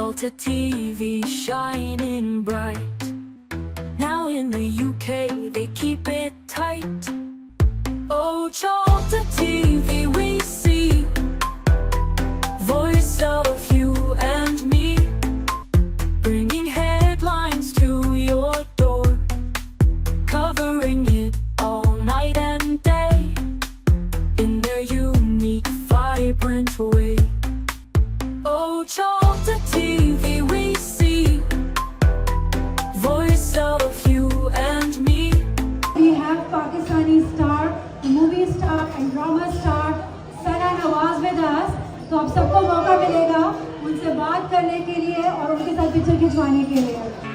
Chalta TV shining bright. Now in the UK they keep it tight. Oh, Chalta TV we see, voice of you and me, bringing headlines to your door, covering it all night and day, in their unique, vibrant way. Oh, Chalta TV we see, voice of you and me. We have Pakistani star, movie star and drama star Nawaz with us. तो आप सबको मौका मिलेगा उनसे बात करने के लिए और उनके साथ पिक्चर खिंचवाने के लिए.